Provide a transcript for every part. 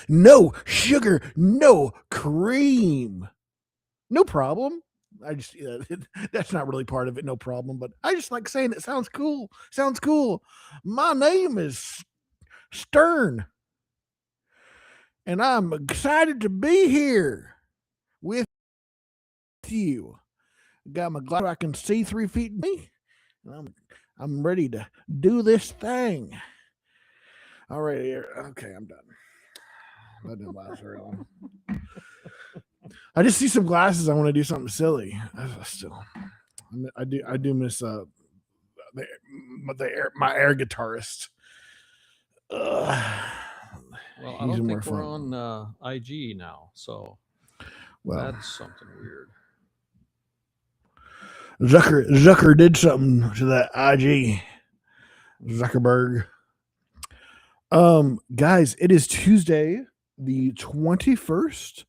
No sugar, no cream. No problem. I just that's not really part of it. No problem, but I just like saying it. Sounds cool. Sounds cool. My name is Stern, and I'm excited to be here with you. Got my glass so I can see 3 feet in me. I'm ready to do this thing. All right, okay, I'm done. That didn't last very long. I just see some glasses. I want to do something silly. I do miss my air guitarist. Well, I don't think we're on IG now, so that's something weird. Zucker did something to that IG. Zuckerberg. Guys, it is Tuesday, the 21st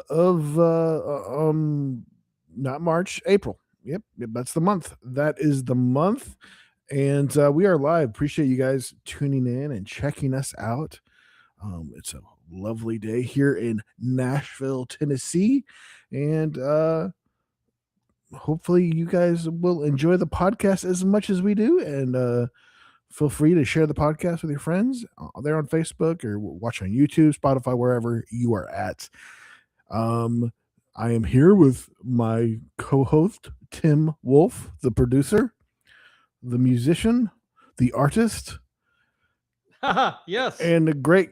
of not March, April. Yep, that's the month. That is the month. And we are live. Appreciate you guys tuning in and checking us out. It's a lovely day here in Nashville, Tennessee. And hopefully you guys will enjoy the podcast as much as we do. And feel free to share the podcast with your friends there on Facebook or watch on YouTube, Spotify, wherever you are at. I am here with my co-host, Tim Wolf, the producer, the musician, the artist. Yes. And a great,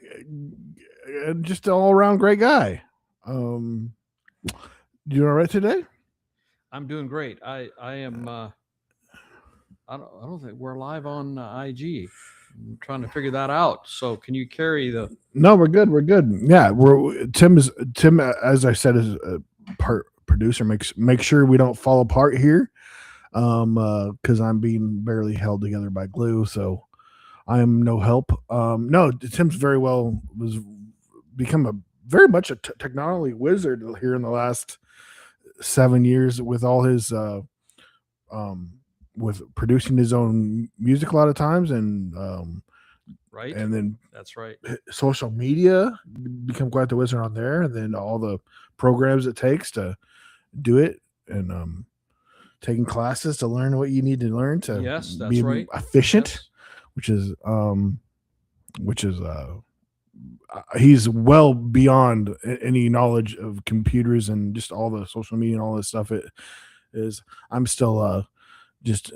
just an all-around great guy. You all right today? I'm doing great. I am. I don't think we're live on IG. I'm trying to figure that out. So can you carry the? No, we're good. We're good. Yeah, Tim, as I said, is a part producer. Make sure we don't fall apart here, because I'm being barely held together by glue. So I am no help. No, Tim's was become very much a technology wizard here in the last 7 years with all his with producing his own music a lot of times, and right, and then that's right, social media, become quite the wizard on there, and then all the programs it takes to do it, and taking classes to learn what you need to learn to be efficient, yes. which is he's well beyond any knowledge of computers and just all the social media and all this stuff. It is. I'm still just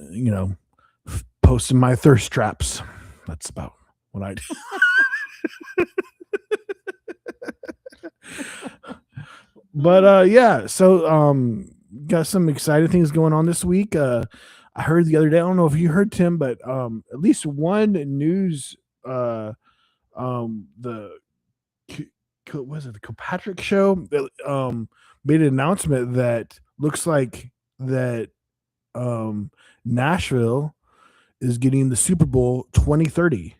posting my thirst traps. That's about what I do. But yeah, so got some exciting things going on this week. I heard the other day, I don't know if you heard, Tim, but at least one news the was it the Kilpatrick show that made an announcement that looks like that Nashville is getting the Super Bowl 2030.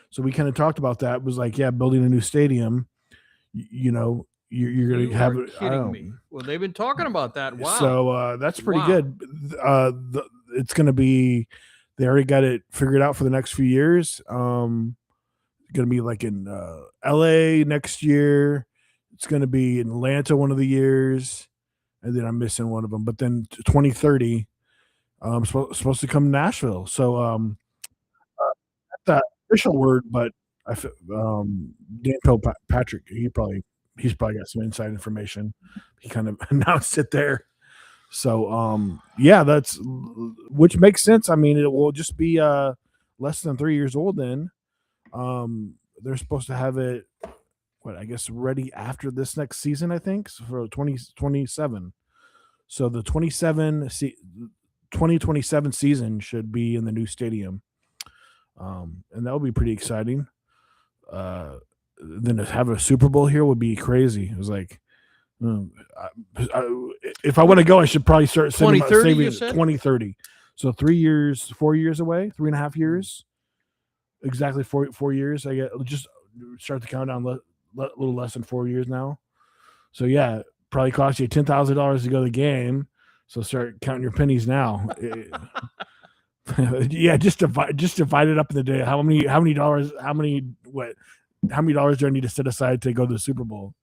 So we kind of talked about that. It was like, yeah, building a new stadium, you're going to have it. Kidding me. Well, they've been talking about that. Wow. So that's pretty good. It's going to be, they already got it figured out for the next few years. Going to be like in LA next year. It's going to be in Atlanta one of the years, and then I'm missing one of them. But then 2030, supposed to come to Nashville. So that's the official word, but Dan Patrick, he's probably got some inside information. He kind of announced it there. So yeah, which makes sense. I mean, it will just be less than 3 years old then. They're supposed to have it, I guess, ready after this next season, I think, so for 2027. So the 2027 season should be in the new stadium. And that would be pretty exciting. Then to have a Super Bowl here would be crazy. It was like, if I want to go, I should probably start saving 2030. So 3 years, 4 years away, 3.5 years. Exactly 4 years. I get just start the countdown. A little less than 4 years now. So yeah, probably cost you $10,000 to go to the game. So start counting your pennies now. Yeah, just divide it up in the day. How many dollars? how many dollars do I need to set aside to go to the Super Bowl?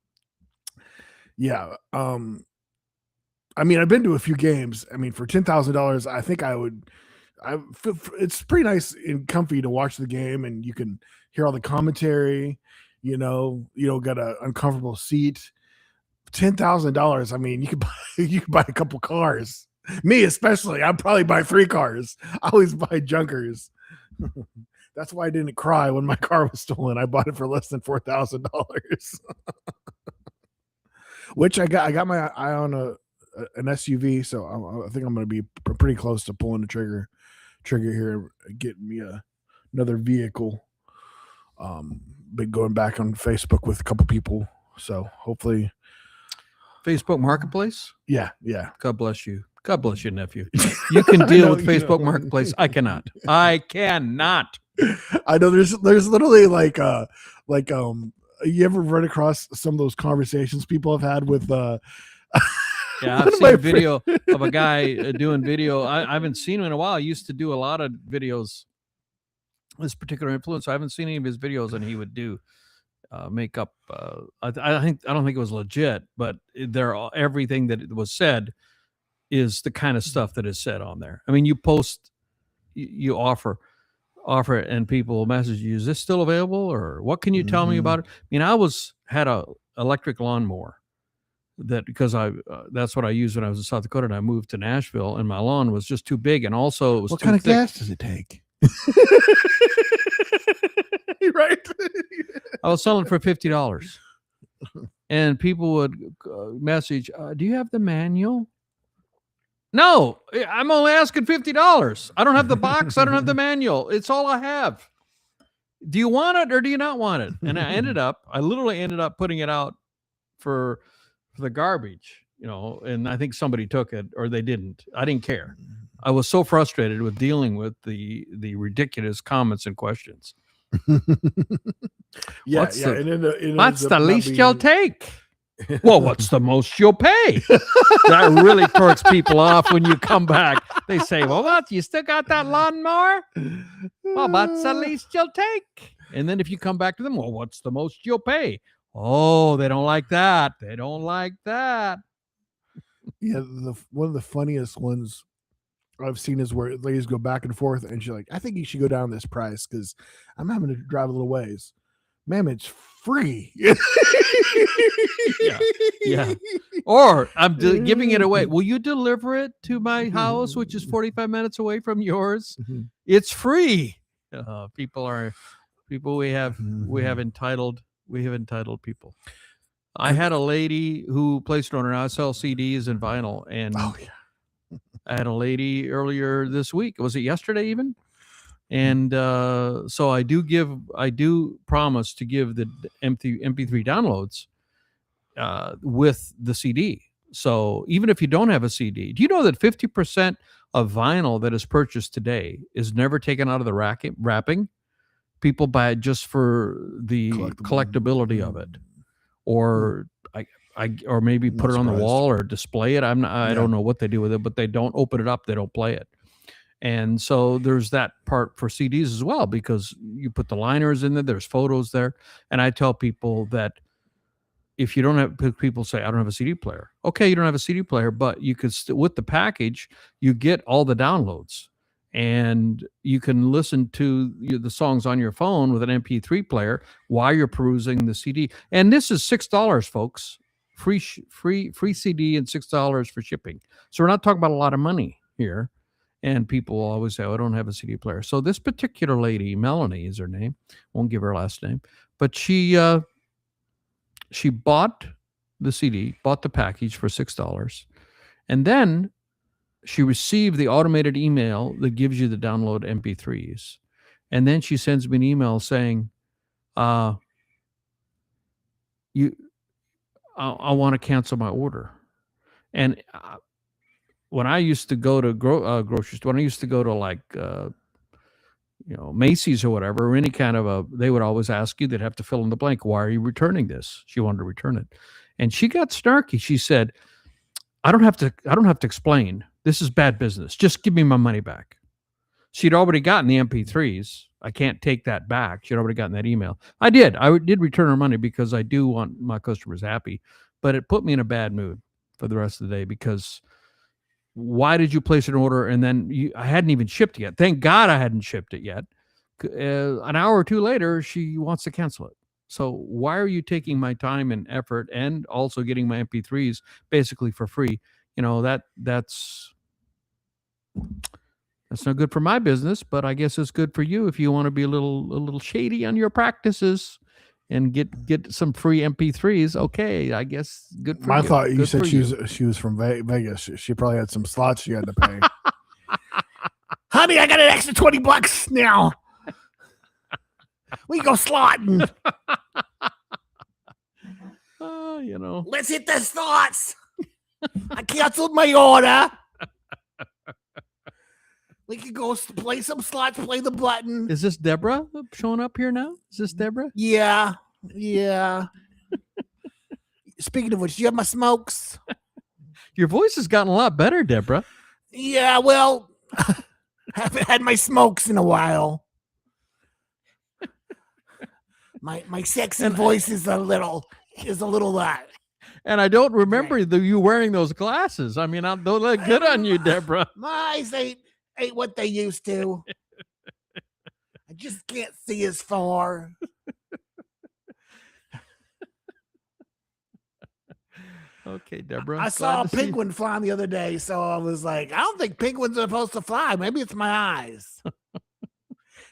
Yeah. I mean, I've been to a few games. I mean, for $10,000, I think I would. It's pretty nice and comfy to watch the game, and you can hear all the commentary. You don't got an uncomfortable seat. $10,000. I mean, you could buy a couple cars. Me especially, I'd probably buy 3 cars. I always buy junkers. That's why I didn't cry when my car was stolen. I bought it for less than $4,000. Which I got my eye on an SUV, so I think I'm going to be pretty close to pulling the trigger here, getting me another vehicle. Been going back on Facebook with a couple people, so hopefully. Facebook Marketplace? Yeah. God bless you. God bless you, nephew. You can deal with Facebook Marketplace. I cannot. I know there's literally like you ever run across some of those conversations people have had with yeah, I've seen a video of a guy doing video. I haven't seen him in a while. I used to do a lot of videos. This particular influencer, I haven't seen any of his videos, and he would do makeup. I don't think it was legit, but everything that was said is the kind of stuff that is said on there. I mean, you post, you offer it, and people will message you, is this still available, or what can you tell me about it? I mean, I had a electric lawnmower because that's what I used when I was in South Dakota, and I moved to Nashville, and my lawn was just too big, and also it was what too kind of thick. gas does it take? Right. I was selling for $50, and people would message, do you have the manual? No, I'm only asking $50. I don't have the box. I don't have the manual. It's all I have. Do you want it or do you not want it? And I literally ended up putting it out for the garbage, and I think somebody took it, or they didn't. I didn't care. I was so frustrated with dealing with the ridiculous comments and questions. What's the least you'll take? Well, what's the most you'll pay? That really torques people off when you come back. They say, well, what? You still got that lawnmower? Well, what's the least you'll take? And then if you come back to them, well, what's the most you'll pay? Oh, they don't like that. They don't like that. Yeah, one of the funniest ones I've seen is where ladies go back and forth, and she's like, I think you should go down this price because I'm having to drive a little ways. Ma'am, it's free. Yeah. Or I'm giving it away. Will you deliver it to my house, which is 45 minutes away from yours? It's free. We have entitled people. I had a lady who placed an order. I sell CDs and vinyl, and I had a lady earlier this week. Was it yesterday even? And so I do promise to give the MP3 downloads with the CD. So even if you don't have a CD, do you know that 50% of vinyl that is purchased today is never taken out of the wrapping? People buy it just for the collectability of it, or or maybe put it on the wall or display it. I don't know what they do with it, but they don't open it up. They don't play it. And so there's that part for CDs as well, because you put the liners in there, there's photos there. And I tell people that if you don't have, people say, I don't have a CD player. Okay, you don't have a CD player, but you could with the package, you get all the downloads, and you can listen to the songs on your phone with an MP3 player while you're perusing the CD. And this is $6, folks. Free CD and $6 for shipping. So we're not talking about a lot of money here. And people will always say, oh, I don't have a CD player. So this particular lady, Melanie is her name. Won't give her last name. But she bought the CD, bought the package for $6. And then she received the automated email that gives you the download MP3s. And then she sends me an email saying, I want to cancel my order. And when I used to go to grocery store, when I used to go to like, Macy's or whatever, or any kind of they would always ask you, they'd have to fill in the blank. Why are you returning this? She wanted to return it. And she got snarky. She said, I don't have to explain. This is bad business. Just give me my money back. She'd already gotten the MP3s I can't take that back. She'd already gotten that email. I did return her money because I do want my customers happy, but it put me in a bad mood for the rest of the day because why did you place an order and then I hadn't even shipped it yet? Thank God I hadn't shipped it yet. An hour or two later, she wants to cancel it. So why are you taking my time and effort and also getting my MP3s basically for free? That's not good for my business, but I guess it's good for you if you want to be a little shady on your practices and get some free MP3s. Okay, I guess good for you. I thought you said she was from Vegas. She probably had some slots she had to pay. Honey, I got an extra $20 now. We go slotting. Let's hit the slots. I canceled my order. We could go play some slots, play the button. Is this Debra showing up here now? Is this Debra? Yeah. Speaking of which, do you have my smokes? Your voice has gotten a lot better, Debra. Yeah, well, haven't had my smokes in a while. My sexy voice is a little and I don't remember you wearing those glasses. I mean, don't look good on you, Debra. My eyes ain't what they used to. I just can't see as far. Okay, Debra. I saw a penguin flying the other day, so I was like, I don't think penguins are supposed to fly. Maybe it's my eyes.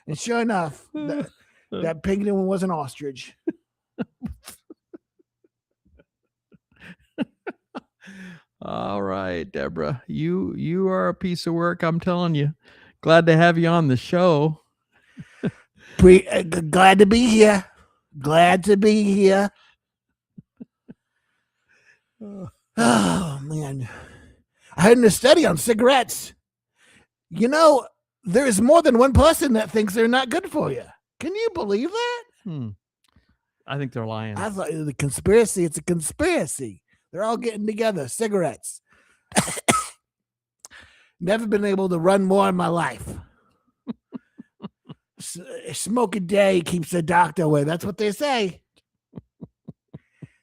And sure enough, that penguin was an ostrich. All right, Debra, you are a piece of work. I'm telling you. Glad to have you on the show. Glad to be here. Glad to be here. Oh, man. I heard in a study on cigarettes, there is more than one person that thinks they're not good for you. Can you believe that? I think they're lying. I thought the conspiracy, it's a conspiracy. They're all getting together. Cigarettes. Never been able to run more in my life. Smoke a day keeps the doctor away. That's what they say.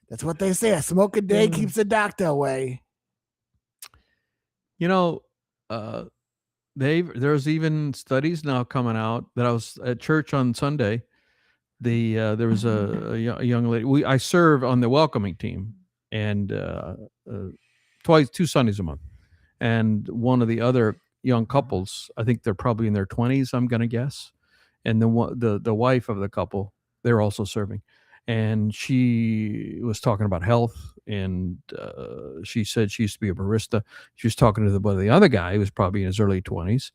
That's what they say. A smoke a day keeps the doctor away. There's even studies now coming out that I was at church on Sunday. There was a young lady. I serve on the welcoming team, and 2 Sundays a month. And one of the other young couples, I think they're probably in their 20s, I'm gonna guess, and the wife of the couple, they're also serving, and she was talking about health, and she said she used to be a barista. She was talking to the other guy who was probably in his early 20s,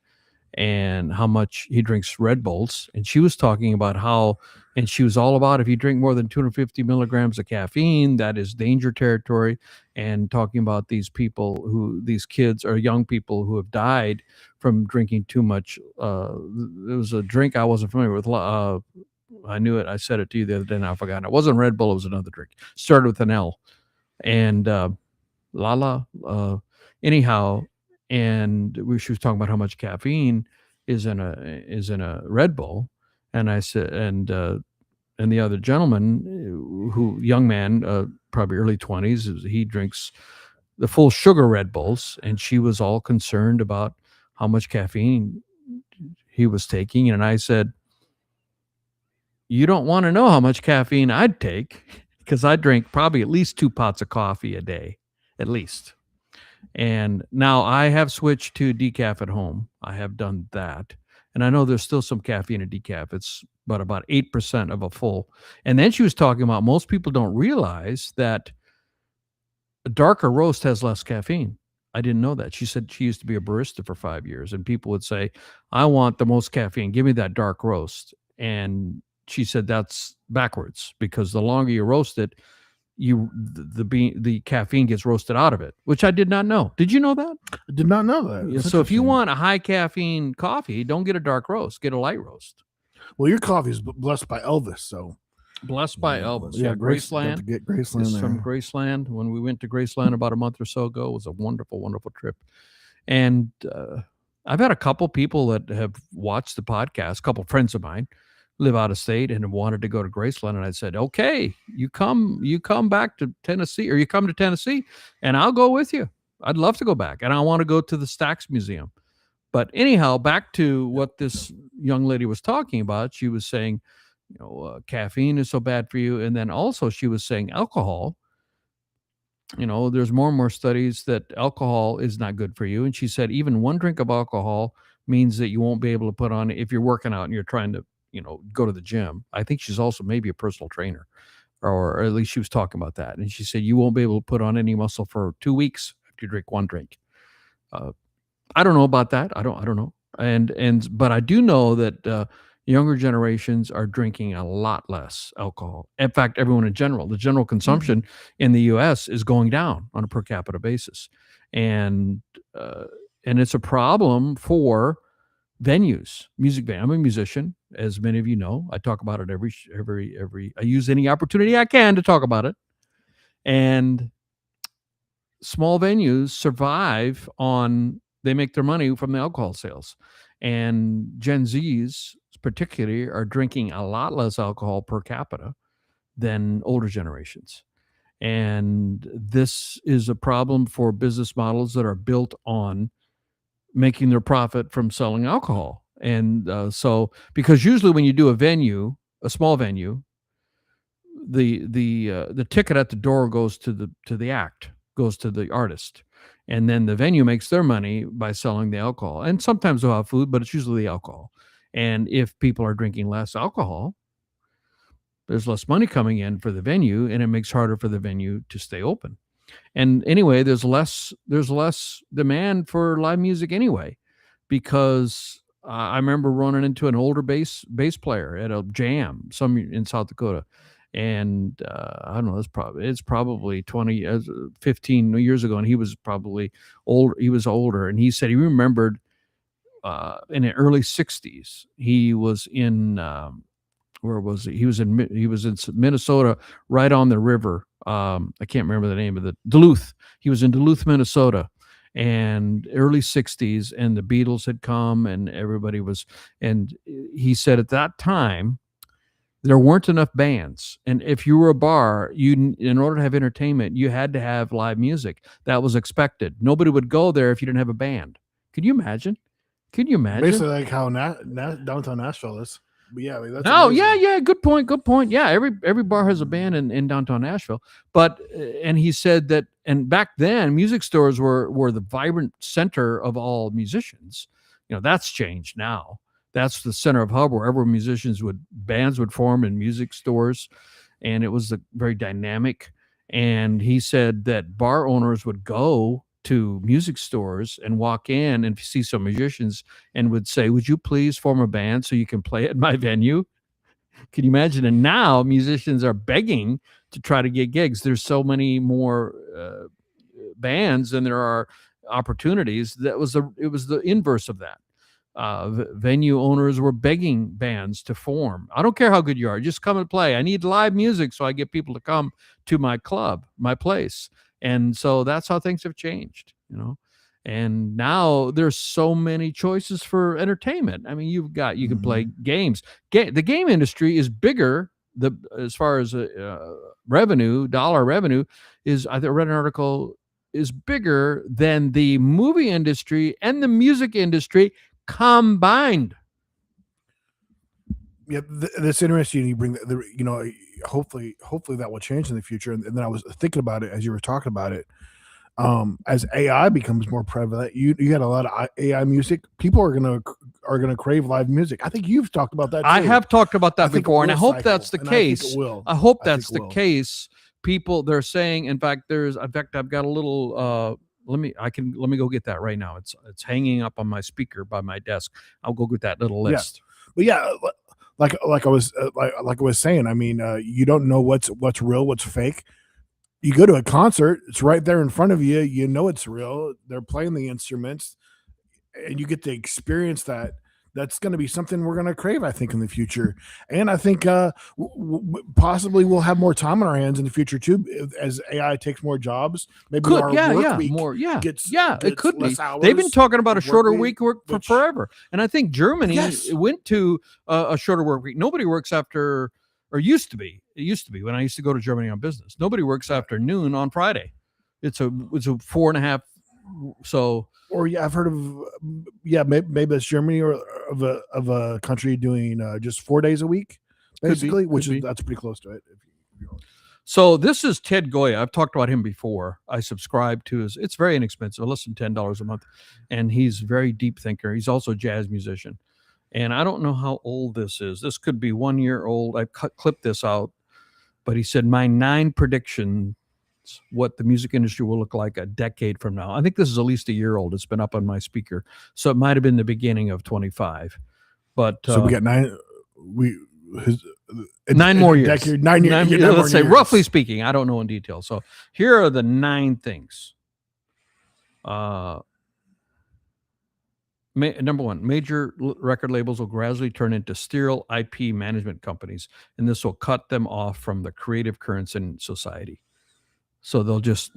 and how much he drinks Red Bulls. And she was talking about and she was all about if you drink more than 250 milligrams of caffeine, that is danger territory, and talking about these kids or young people who have died from drinking too much. There was a drink I wasn't familiar with. I knew it. I said it to you the other day and I forgot. It wasn't Red Bull. It was another drink. Started with an L. And anyhow, and she was talking about how much caffeine is in a Red Bull, and I said, and the other gentleman, young man, probably early 20s, he drinks the full sugar Red Bulls, and she was all concerned about how much caffeine he was taking, and I said, you don't want to know how much caffeine I'd take, because I drink probably at least 2 pots of coffee a day, at least. And now I have switched to decaf at home. I have done that. And I know there's still some caffeine in decaf. It's about 8% of a full. And then she was talking about most people don't realize that a darker roast has less caffeine. I didn't know that. She said she used to be a barista for 5 years, and people would say, I want the most caffeine. Give me that dark roast. And she said that's backwards, because the longer you roast it, the caffeine gets roasted out of it, which I did not know. Did you know that? I did not know that. Yeah, so if you want a high caffeine coffee, don't get a dark roast, get a light roast. Well, your coffee is blessed by Elvis, so blessed by Elvis. Yeah, Graceland. Get Graceland from Graceland. When we went to Graceland about a month or so ago, it was a wonderful, wonderful trip. And I've had a couple people that have watched the podcast, a couple friends of mine live out of state and have wanted to go to Graceland. And I said, okay, you come back to Tennessee, or you come to Tennessee and I'll go with you. I'd love to go back. And I want to go to the Stax Museum. But anyhow, back to what this young lady was talking about. She was saying, caffeine is so bad for you. And then also she was saying alcohol. There's more and more studies that alcohol is not good for you. And she said even one drink of alcohol means that you won't be able to put on, if you're working out and you're trying to, go to the gym. I think she's also maybe a personal trainer, or at least she was talking about that. And she said you won't be able to put on any muscle for 2 weeks after you drink one drink. I don't know about that. I don't know. But I do know that younger generations are drinking a lot less alcohol. In fact, everyone in general, the general consumption in the U.S. is going down on a per capita basis, and it's a problem for venues, music venue. I'm a musician, as many of you know. I talk about it every. I use any opportunity I can to talk about it, and small venues survive on. They make their money from the alcohol sales, and Gen Zs particularly are drinking a lot less alcohol per capita than older generations. And this is a problem for business models that are built on making their profit from selling alcohol. And so, because usually when you do a small venue, the ticket at the door goes to the act, goes to the artist. And then the venue makes their money by selling the alcohol. And sometimes they'll have food, but it's usually the alcohol. And if people are drinking less alcohol, there's less money coming in for the venue, and it makes harder for the venue to stay open. And anyway, there's less demand for live music anyway, because I remember running into an older bass player at a jam in South Dakota. And I don't know, it's probably 15 years ago, and he was probably old. He was older, and he said he remembered in the early 60s. He was in where was he? He was in Minnesota, right on the river. I can't remember the name of the Duluth. He was in Duluth, Minnesota, and early 60s, and the Beatles had come, and everybody was. And he said at that time, there weren't enough bands. And if you were a bar, in order to have entertainment, you had to have live music. That was expected. Nobody would go there if you didn't have a band. Could you imagine? Basically like how downtown Nashville is. But yeah, that's amazing. Yeah. Good point. Yeah, every bar has a band in downtown Nashville. But and he said that, and back then, music stores were the vibrant center of all musicians. That's changed now. That's the center of hub, wherever bands would form in music stores, and it was very dynamic. And he said that bar owners would go to music stores and walk in and see some musicians and would say, "Would you please form a band so you can play at my venue?" Can you imagine? And now musicians are begging to try to get gigs. There's so many more bands than there are opportunities. It was the inverse of that. Venue owners were begging bands to form. I don't care how good you are, just come and play. I need live music so I get people to come to my club, my place. And so that's how things have changed, And now there's so many choices for entertainment. I mean, you can play games. The game industry is bigger. As far as dollar revenue is, I read an article, is bigger than the movie industry and the music industry combined. Yeah, that's interesting. You bring hopefully that will change in the future. And then I was thinking about it as you were talking about it. As AI becomes more prevalent, you got a lot of AI music. People are gonna crave live music. I think you've talked about that too. I have talked about that before, and I hope that's the case. I hope that's the case. People, they're saying. In fact, I've got a little. Let me go get that right now. It's hanging up on my speaker by my desk. I'll go get that little list. Yeah. But like I was saying, I mean, you don't know what's real, what's fake. You go to a concert, it's right there in front of you. You know it's real. They're playing the instruments, and you get to experience that that's going to be something we're going to crave, I think, in the future. And I think possibly we'll have more time on our hands in the future too, as AI takes more jobs. Maybe our work week gets it could be. Hours. They've been talking about a shorter week for forever, and I think Germany went to a shorter work week. Nobody works after, or used to be. It used to be when I used to go to Germany on business. Nobody works after noon on Friday. It's a 4.5. So. Or I've heard of maybe it's Germany or of a country doing just 4 days a week, basically, that's pretty close to it. So this is Ted Goya. I've talked about him before. I subscribe to his. It's very inexpensive, less than $10 a month, and he's a very deep thinker. He's also a jazz musician, and I don't know how old this is. This could be 1 year old. I clipped this out, but he said my 9 predictions what the music industry will look like a decade from now. I think this is at least a year old. It's been up on my speaker, so it might have been the beginning of 25. But so we got 9. 9 more years. Decade, 9 years. Let's say, roughly speaking. I don't know in detail. So here are the 9 things. Number 1, major record labels will gradually turn into sterile IP management companies, and this will cut them off from the creative currents in society. So they'll just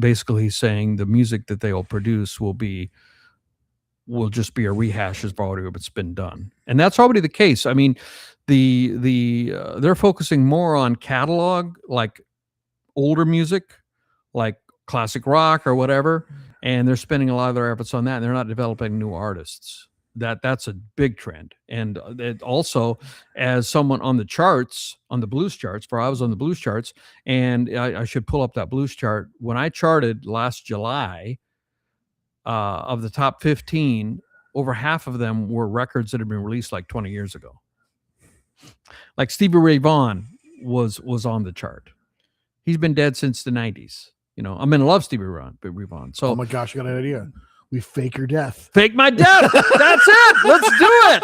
basically saying the music that they will produce will just be a rehash of already what's been done, and that's already the case. I mean, they're focusing more on catalog, like older music, like classic rock or whatever, and they're spending a lot of their efforts on that. And they're not developing new artists. That's a big trend. And it also, as someone on the charts, on the blues charts, I was on the blues charts, and I should pull up that blues chart. When I charted last July, of the top 15, over half of them were records that had been released like 20 years ago. Like Stevie Ray Vaughan was on the chart. He's been dead since the 90s. I'm in love Stevie Ray Vaughan. So, oh my gosh, I got an idea. We fake your death. Fake my death. That's it. Let's do it.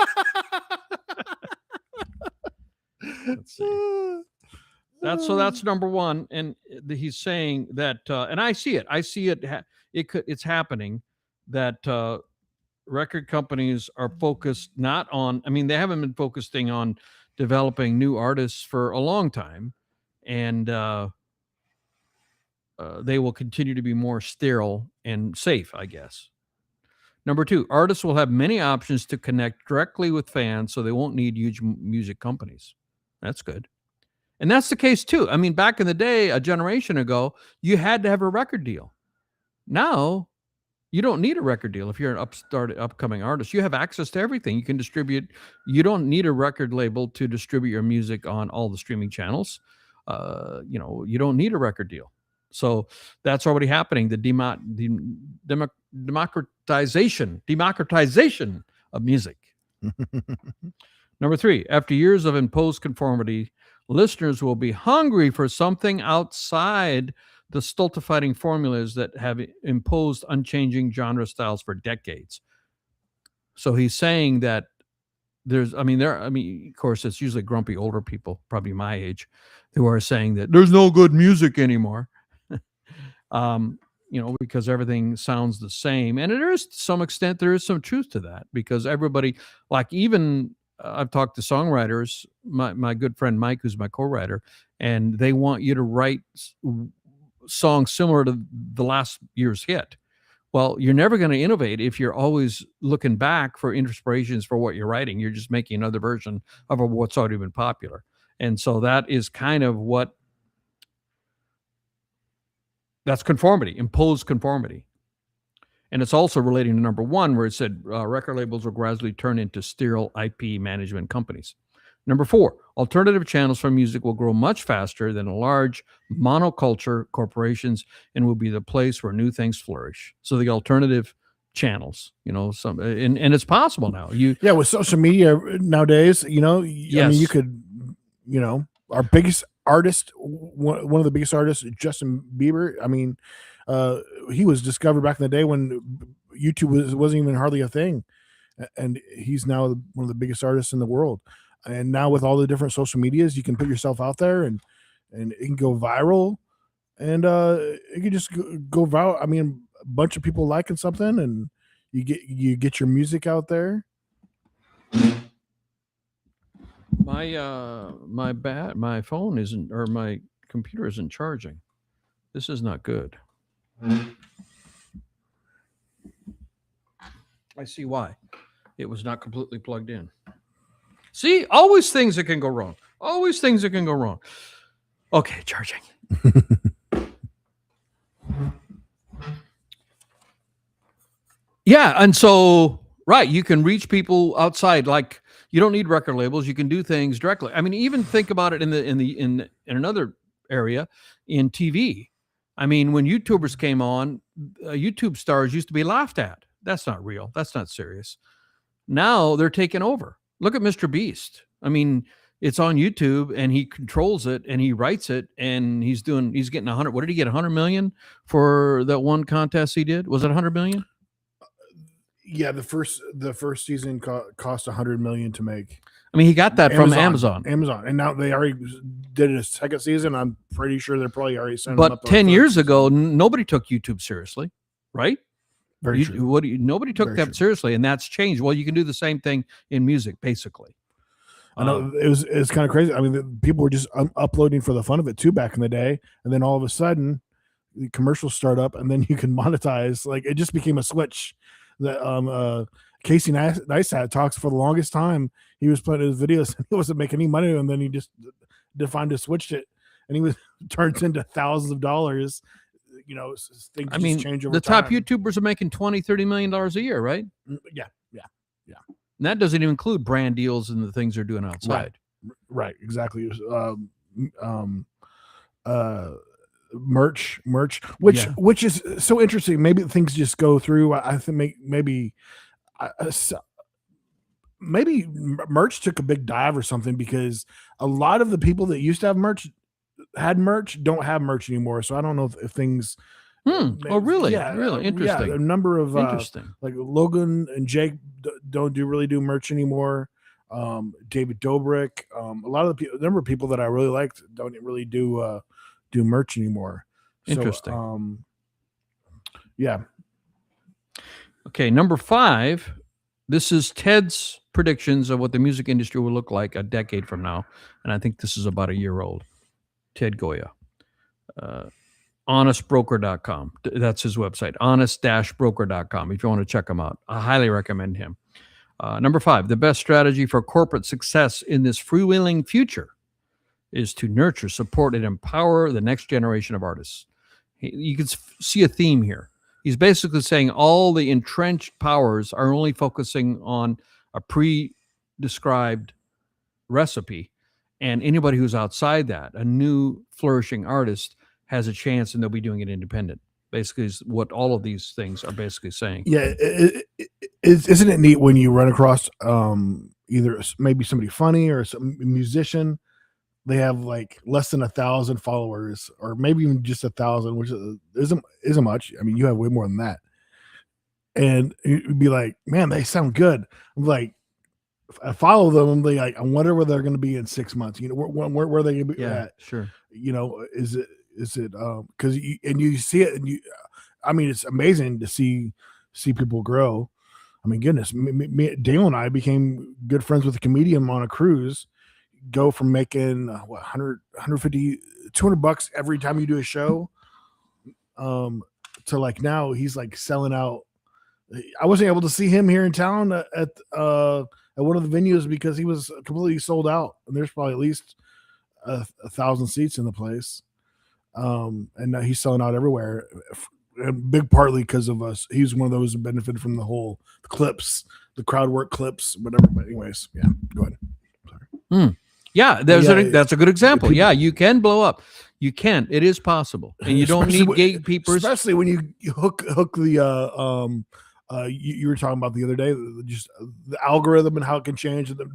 Let's see. That's number 1, and he's saying that, and I see it. It's happening that record companies are focused not on. I mean, they haven't been focusing on developing new artists for a long time, and they will continue to be more sterile and safe, I guess. Number 2, artists will have many options to connect directly with fans, so they won't need huge music companies. That's good. And that's the case, too. I mean, back in the day, a generation ago, you had to have a record deal. Now, you don't need a record deal if you're an upcoming artist. You have access to everything. You can distribute. You don't need a record label to distribute your music on all the streaming channels. You don't need a record deal. So that's already happening. The democratization of music. Number 3, after years of imposed conformity, listeners will be hungry for something outside the stultifying formulas that have imposed unchanging genre styles for decades. So he's saying that of course, it's usually grumpy older people, probably my age, who are saying that there's no good music anymore. Because everything sounds the same. And there is, to some extent, there is some truth to that, because everybody, like, even I've talked to songwriters, my good friend Mike, who's my co-writer, and they want you to write songs similar to the last year's hit. Well, you're never going to innovate if you're always looking back for inspirations for what you're writing. You're just making another version of what's already been popular. And so that is kind of that's conformity, imposed conformity. And it's also relating to number 1, where it said record labels will gradually turn into sterile IP management companies. Number 4, alternative channels for music will grow much faster than large monoculture corporations and will be the place where new things flourish. So the alternative channels, and it's possible now. With social media nowadays, yes. I mean, you could, our biggest artist, one of the biggest artists, Justin Bieber. I mean, he was discovered back in the day when YouTube wasn't even hardly a thing, and he's now one of the biggest artists in the world. And now with all the different social medias, you can put yourself out there, and it can go viral, and it can just go viral. I mean, a bunch of people liking something, and you get your music out there. My phone isn't, or my computer isn't charging. This is not good. I see why. It was not completely plugged in. See, always things that can go wrong. Always things that can go wrong. Okay, charging. Yeah, and so right, you can reach people outside. Like, you don't need record labels. You can do things directly. I mean, even think about it in another area, in TV. I mean, when YouTubers came on, YouTube stars used to be laughed at. That's not real. That's not serious. Now they're taking over. Look at Mr. Beast. I mean, it's on YouTube and he controls it and he writes it and he's getting 100. What did he get? 100 million for that one contest he did? Was it 100 million? Yeah, the first season cost 100 million to make. I mean, he got that from Amazon, and now they already did a second season. I'm pretty sure they're probably already sending. But 10 years ago, nobody took YouTube seriously, right? Very true. Nobody took that seriously, and that's changed. Well, you can do the same thing in music, basically. I know it's kind of crazy. I mean, people were just uploading for the fun of it too back in the day, and then all of a sudden, the commercials start up, and then you can monetize. Like, it just became a switch. That Casey Neistat talks for the longest time. He was putting his videos and he wasn't making any money, and then he just defined to switched it, and he was turns into thousands of dollars. You know, things change over the time. Top YouTubers are making $20-30 million a year, right? Yeah. And that doesn't even include brand deals and the things they're doing outside. Right. Exactly. Merch, which is so interesting. Maybe things just go through. I think maybe merch took a big dive or something, because a lot of the people that used to have merch don't have merch anymore. So I don't know if things. Oh, really? Yeah, really interesting. Yeah, a number of like Logan and Jake don't really do merch anymore. David Dobrik, a lot of the number of people that I really liked don't really do merch anymore. Interesting. So, yeah. Okay, number 5. This is Ted's predictions of what the music industry will look like a decade from now, and I think this is about a year old. Ted Goya. honestbroker.com. That's his website, honest-broker.com, if you want to check him out. I highly recommend him. Number 5, the best strategy for corporate success in this freewheeling future is to nurture, support, and empower the next generation of artists. You can see a theme here. He's basically saying all the entrenched powers are only focusing on a pre-described recipe, and anybody who's outside that, a new flourishing artist, has a chance, and they'll be doing it independent. Basically, is what all of these things are basically saying. Yeah, isn't it neat when you run across either maybe somebody funny or some musician? They have like less than 1,000 followers, or maybe even just 1,000, which isn't much. I mean, you have way more than that. And you'd be like, man, they sound good. I'm like, I follow them. I'm like, I wonder where they're going to be in 6 months. You know, where are they going to be at? Sure. You know, is it because you see it, and I mean, it's amazing to see people grow. I mean, goodness, Dale and I became good friends with a comedian on a cruise. Go from making 100, 150, $200 every time you do a show, to like now he's like selling out. I wasn't able to see him here in town at one of the venues because he was completely sold out, and there's probably at least 1,000 seats in the place. And now he's selling out everywhere, and big partly because of us. He's one of those who benefited from the clips, the crowd work clips, whatever. But anyways, yeah, go ahead. Sorry. Yeah, that's a good example. Yeah, you can blow up. You can. It is possible, and you don't need gatekeepers. Especially when you hook the you were talking about the other day, just the algorithm and how it can change. The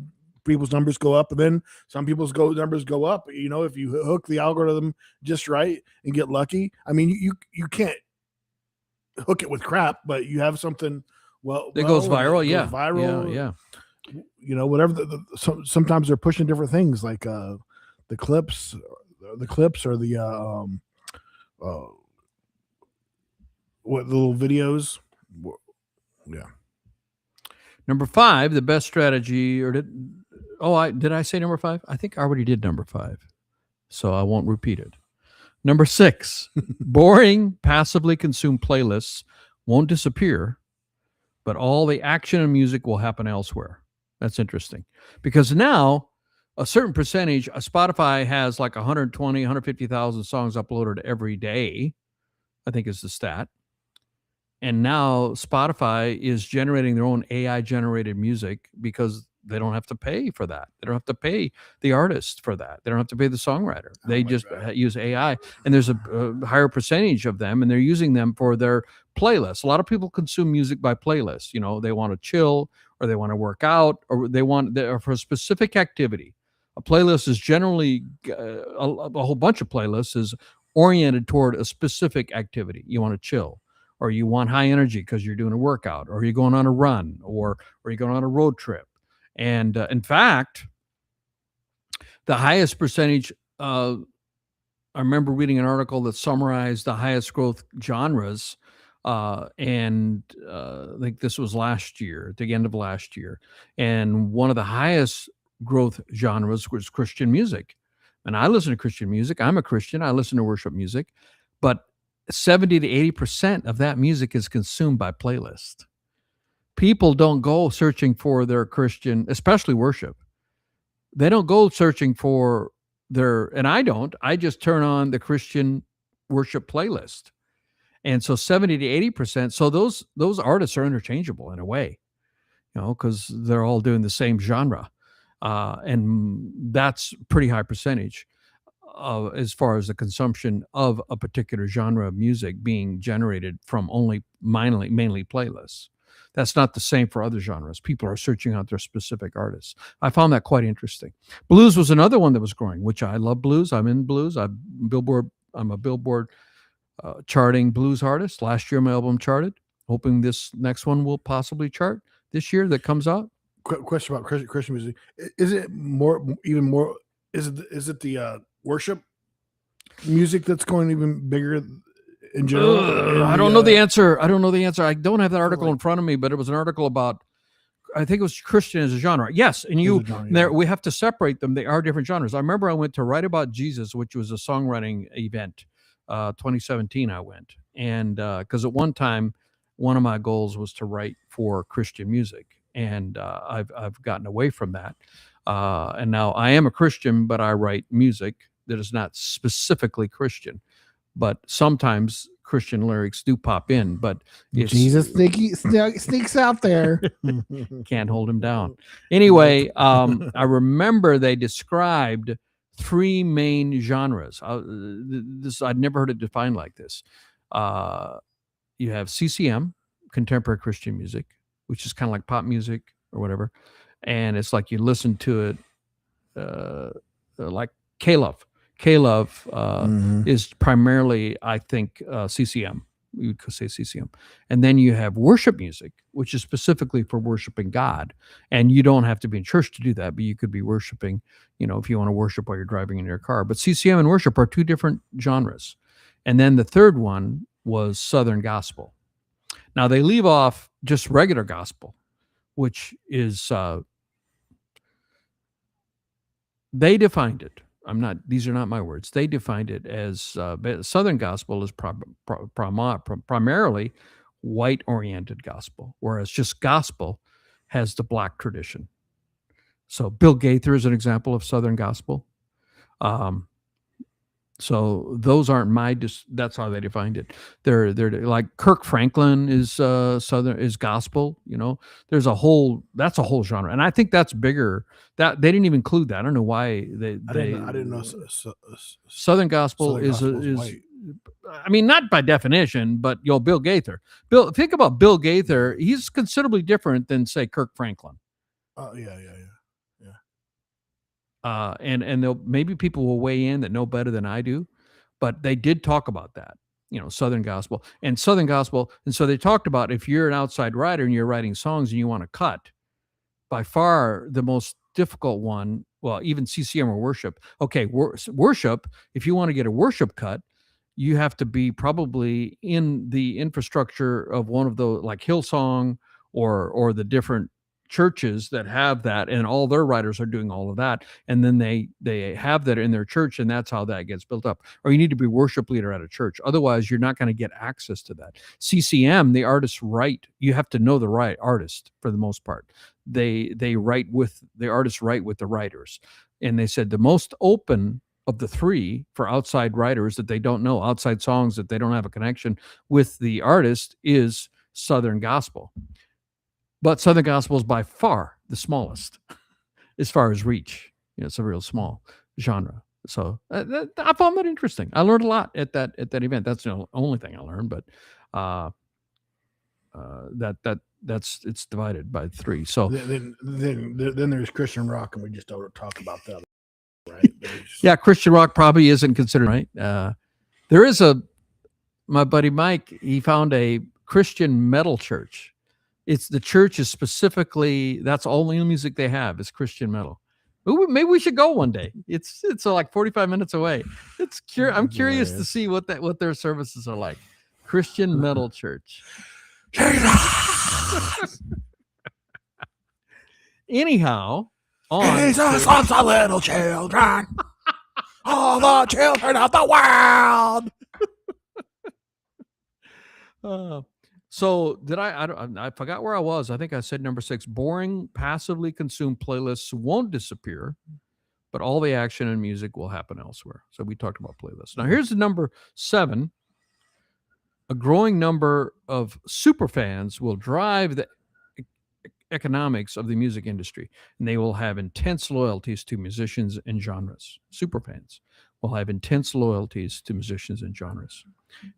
people's numbers go up, and then some people's numbers go up. You know, if you hook the algorithm just right and get lucky. I mean, you can't hook it with crap, but you have something that goes viral. Yeah, viral. Yeah. You know, whatever. Sometimes they're pushing different things, like the clips or the what little videos. Yeah. Number 5, the best strategy, did I say number 5? I think I already did number 5, so I won't repeat it. Number 6, boring, passively consumed playlists won't disappear, but all the action and music will happen elsewhere. That's interesting because now a certain percentage, Spotify has like 120, 150,000 songs uploaded every day, I think is the stat. And now Spotify is generating their own AI generated music because they don't have to pay for that. They don't have to pay the artist for that. They don't have to pay the songwriter. They just use AI, and there's a higher percentage of them, and they're using them for their playlists. A lot of people consume music by playlists. You know, they want to chill, or they want to work out, or they want for a specific activity. A playlist is generally a whole bunch of playlists is oriented toward a specific activity. You want to chill, or you want high energy because you're doing a workout, or you're going on a run, or you're going on a road trip. And in fact, the highest percentage, I remember reading an article that summarized the highest growth genres, and I think this was last year, at the end of last year. And one of the highest growth genres was Christian music. And I listen to Christian music. I'm a Christian. I listen to worship music. But 70 to 80% of that music is consumed by playlist. People don't go searching for their Christian, especially worship. They don't go searching for and I don't. I just turn on the Christian worship playlist. And so 70 to 80%. So those artists are interchangeable in a way, because they're all doing the same genre. And that's pretty high percentage as far as the consumption of a particular genre of music being generated from only mainly playlists. That's not the same for other genres. People are searching out their specific artists. I found that quite interesting. Blues was another one that was growing, which I love blues. I'm in blues. I'm a Billboard charting blues artist. Last year, my album charted. Hoping this next one will possibly chart this year that comes out. Question about Christian music. Is it even more? Is it the worship music that's going even bigger in general? I don't know the answer. I don't have that article in front of me, but it was an article about, I think it was Christian as a genre. Yes, and we have to separate them. They are different genres. I remember I went to Write About Jesus, which was a songwriting event, 2017 I went. And because at one time, one of my goals was to write for Christian music. And I've gotten away from that. And now I am a Christian, but I write music that is not specifically Christian. But sometimes Christian lyrics do pop in, but Jesus sneaks out there. Can't hold him down. Anyway, I remember they described 3 main genres. I'd never heard it defined like this. You have CCM, contemporary Christian music, which is kind of like pop music or whatever. And it's like you listen to it like K-Love. K-Love is primarily, I think, CCM. You could say CCM. And then you have worship music, which is specifically for worshiping God. And you don't have to be in church to do that, but you could be worshiping, if you want to worship while you're driving in your car. But CCM and worship are 2 different genres. And then the third one was Southern gospel. Now, they leave off just regular gospel, which is, they defined it. These are not my words. They defined it as Southern gospel is primarily white-oriented gospel, whereas just gospel has the Black tradition. So Bill Gaither is an example of Southern gospel. So those aren't that's how they defined it. They're like Kirk Franklin is Southern, is gospel. There's that's a whole genre, and I think that's bigger. That they didn't even include that. I don't know why they. I didn't know. Southern gospel is white. I mean, not by definition, but Bill Gaither. Think about Bill Gaither. He's considerably different than, say, Kirk Franklin. Yeah. And maybe people will weigh in that know better than I do, but they did talk about that, Southern gospel. And so they talked about, if you're an outside writer and you're writing songs and you want to cut, by far the most difficult one, well, even CCM or worship. Okay, worship, if you want to get a worship cut, you have to be probably in the infrastructure of one of those, like Hillsong or the different churches that have that, and all their writers are doing all of that, and then they have that in their church, and that's how that gets built up. Or you need to be worship leader at a church, otherwise you're not going to get access to that. CCM, the artists write, you have to know the right artist for the most part. The artists write with the writers, and they said the most open of the three for outside writers that they don't know, outside songs that they don't have a connection with the artist, is Southern gospel. But Southern gospel is by far the smallest as far as reach. It's a real small genre. So I found that interesting. I learned a lot at that event. That's the only thing I learned, but it's divided by three. So then there's Christian rock, and we just don't talk about that, right? Yeah, Christian rock probably isn't considered, right. There is my buddy Mike, he found a Christian metal church. The church is specifically, that's all the music they have is Christian metal. Ooh, maybe we should go one day. It's like 45 minutes away. I'm curious to see what their services are like. Christian metal church. Anyhow, Jesus loves the little children. All the children of the world. So did I forgot where I was. I think I said number 6. Boring, passively consumed playlists won't disappear, but all the action and music will happen elsewhere. So we talked about playlists. Now here's the number 7. A growing number of super fans will drive the economics of the music industry, and they will have intense loyalties to musicians and genres. Super fans will have intense loyalties to musicians and genres.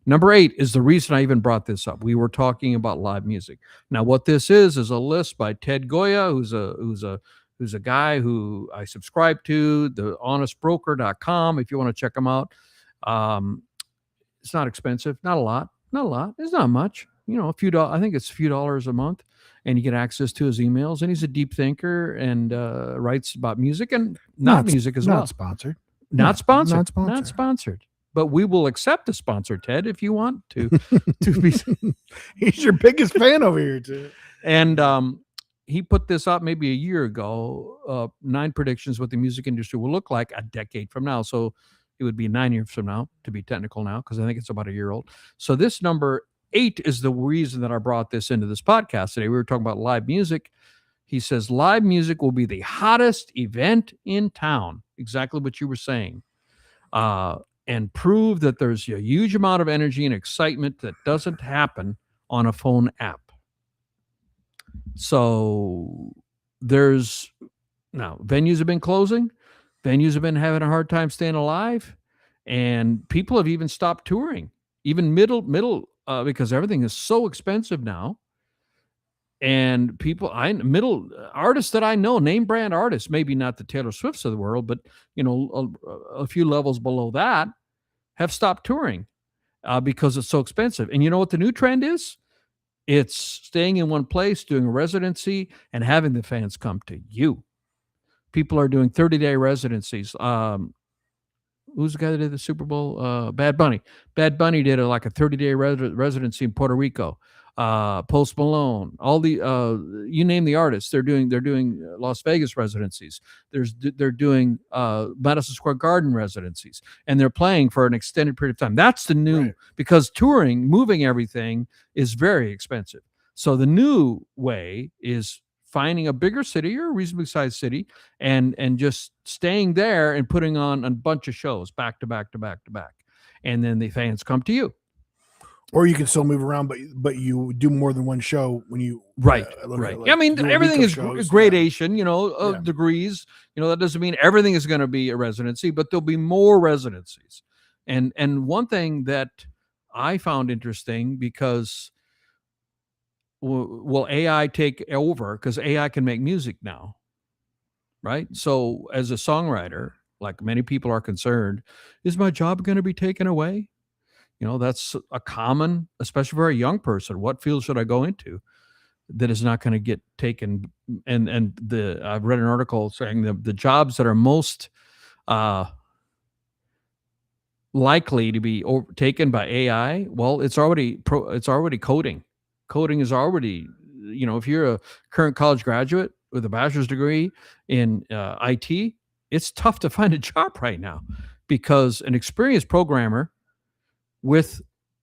Number 8 is the reason I even brought this up. We were talking about live music. Now, what this is a list by Ted Goya, who's a guy who I subscribe to, thehonestbroker.com, if you want to check him out. It's not expensive, not a lot. It's not much, a few dollars. I think it's a few dollars a month, and you get access to his emails. And he's a deep thinker and writes about music and not music as well. Not sponsored. Not sponsored. But we will accept a sponsor, Ted, if you want to be. He's your biggest fan over here, too. And he put this up maybe a year ago, 9 predictions what the music industry will look like a decade from now. So it would be 9 years from now, to be technical now, because I think it's about a year old. So this number 8 is the reason that I brought this into this podcast today. We were talking about live music. He says live music will be the hottest event in town. Exactly what you were saying. And prove that there's a huge amount of energy and excitement that doesn't happen on a phone app. So venues have been closing. Venues have been having a hard time staying alive. And people have even stopped touring, even middle, because everything is so expensive now. And middle artists that I know, name brand artists, maybe not the Taylor Swifts of the world, but a few levels below that, have stopped touring because it's so expensive. And you know what the new trend is? It's staying in one place, doing a residency, and having the fans come to you. People are doing 30-day residencies. Who's the guy that did the Super Bowl? Bad Bunny. Bad Bunny did a 30-day residency in Puerto Rico. Post Malone, all the you name the artists, they're doing Las Vegas residencies. They're doing Madison Square Garden residencies, and they're playing for an extended period of time. That's the new, right. Because touring, moving everything is very expensive. So the new way is finding a bigger city or a reasonably sized city and just staying there and putting on a bunch of shows back to back to back to back, and then the fans come to you. Or you can still move around, but you do more than one show when you right. I mean, everything is gradation, degrees. That doesn't mean everything is going to be a residency, but there'll be more residencies. And one thing that I found interesting, because will AI take over? Because AI can make music now, right? So as a songwriter, like many people are concerned, is my job going to be taken away? That's a common, especially for a young person. What field should I go into that is not going to get taken? And I've read an article saying the jobs that are most likely to be taken by AI. Well, it's already coding. Coding is already, if you're a current college graduate with a bachelor's degree in IT, it's tough to find a job right now because an experienced programmer with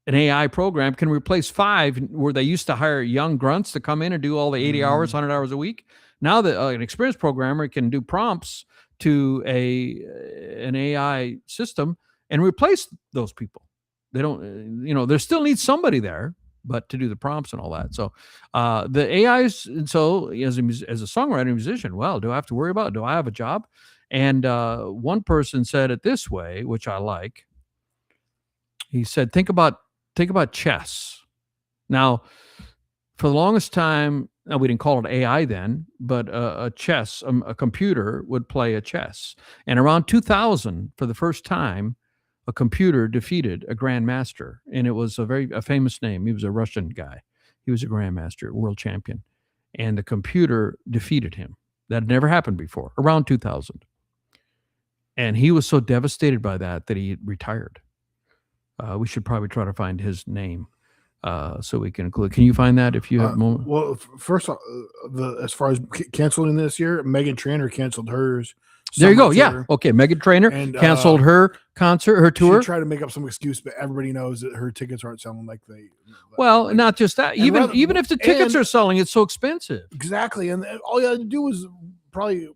an AI program can replace 5 where they used to hire young grunts to come in and do all the 80 hours, 100 hours a week. Now that an experienced programmer can do prompts to an AI system and replace those people. They don't, there still needs somebody there, but to do the prompts and all that. So the AIs, and so as a songwriter and musician, well, do I have to worry about it? Do I have a job? And one person said it this way, which I like. He said, think about chess. Now, for the longest time, we didn't call it AI then, but a computer would play a chess. And around 2000, for the first time, a computer defeated a grandmaster. And it was a famous name. He was a Russian guy. He was a grandmaster, world champion. And the computer defeated him. That had never happened before, around 2000. And he was so devastated by that he retired. We should probably try to find his name so we can include. Can you find that if you have a moment? Well, first, as far as canceling this year, Meghan Trainor canceled hers. There you go. Yeah. Okay. Meghan Trainor canceled her concert, her tour. She tried to make up some excuse, but everybody knows that her tickets aren't selling like they. Well, not just that. Even if the tickets are selling, it's so expensive. Exactly, and all you had to do was probably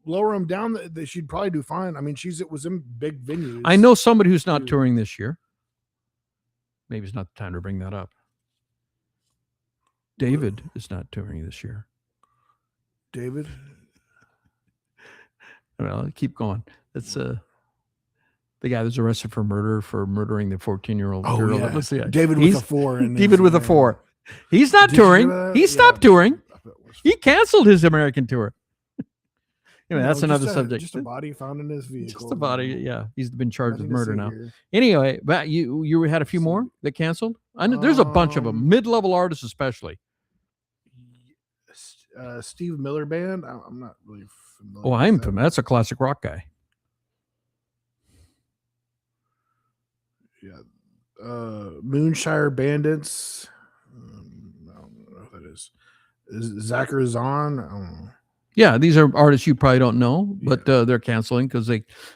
lower them down. That she'd probably do fine. I mean, was in big venues. I know somebody who's not touring this year. Maybe it's not the time to bring that up. David is not touring this year. David? Well, keep going. That's the guy that's arrested for murdering the 14-year-old girl. Yeah. Let's see. David with a 4. David with a 4. He's not touring. He stopped touring. He canceled his American tour. Anyway, that's another subject. Just a body found in his vehicle. Just a body, yeah. He's been charged with murder now. Anyway, but you had a few more that canceled? I know there's a bunch of them, mid-level artists especially. Steve Miller Band? I'm not really familiar. Oh, I'm familiar. That's a classic rock guy. Yeah. Moonshire Bandits. I don't know who that is. Zachary Zahn? I don't know. Yeah, these are artists you probably don't know, but they're canceling because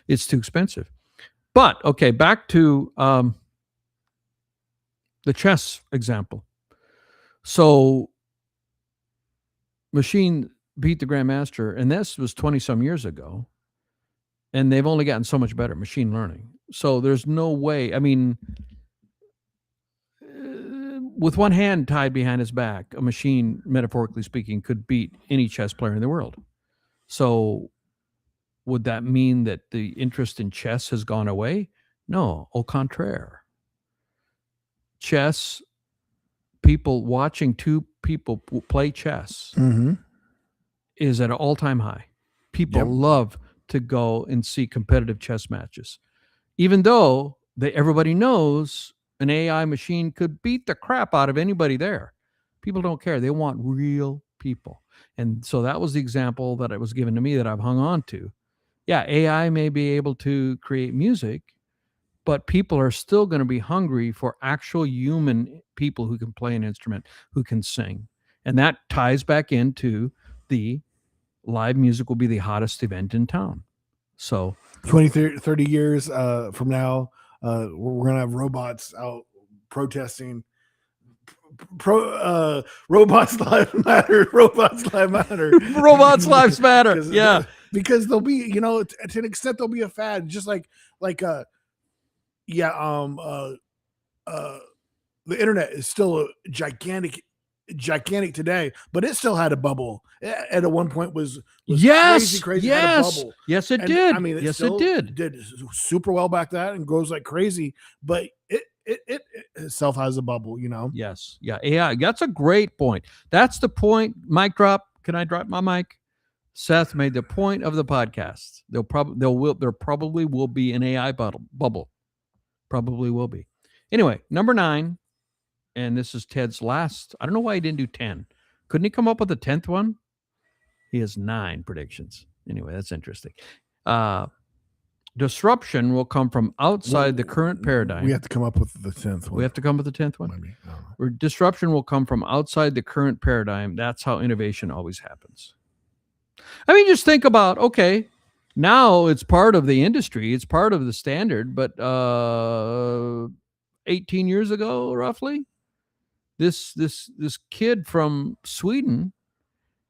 it's too expensive. But okay, back to the chess example. So, Machine beat the grandmaster, and this was 20-some years ago, and they've only gotten so much better, machine learning. So there's no way. I mean, with one hand tied behind his back, a machine, metaphorically speaking, could beat any chess player in the world. So would that mean that the interest in chess has gone away? No, au contraire. Chess, people watching two people play chess is at an all-time high. People love to go and see competitive chess matches. Even though everybody knows an AI machine could beat the crap out of anybody there. People don't care. They want real people. And so that was the example that it was given to me that I've hung on to. Yeah, AI may be able to create music, but people are still going to be hungry for actual human people who can play an instrument, who can sing. And that ties back into the live music will be the hottest event in town. So 20, 30 years from now, we're going to have robots out protesting. Robots lives matter. Robots lives matter. Robots lives matter. Yeah, because they'll be, to an extent, they'll be a fad. Just the internet is still a gigantic today, but it still had a bubble. At one point was crazy. Had a bubble. Yes, it did. I mean, it did super well back then and grows like crazy. But it itself has a bubble, Yes, yeah, AI. That's a great point. That's the point. Mic drop. Can I drop my mic? Seth made the point of the podcast. There probably will be an AI bubble. Probably will be. Anyway, number 9. And this is Ted's last. I don't know why he didn't do 10. Couldn't he come up with a 10th one? He has 9 predictions. Anyway, that's interesting. disruption will come from outside the current paradigm. We have to come up with the 10th one. We have to come up with the 10th one? Maybe. I don't know. Where disruption will come from outside the current paradigm. That's how innovation always happens. I mean, just think about, okay, now it's part of the industry. It's part of the standard. But 18 years ago, roughly, this kid from Sweden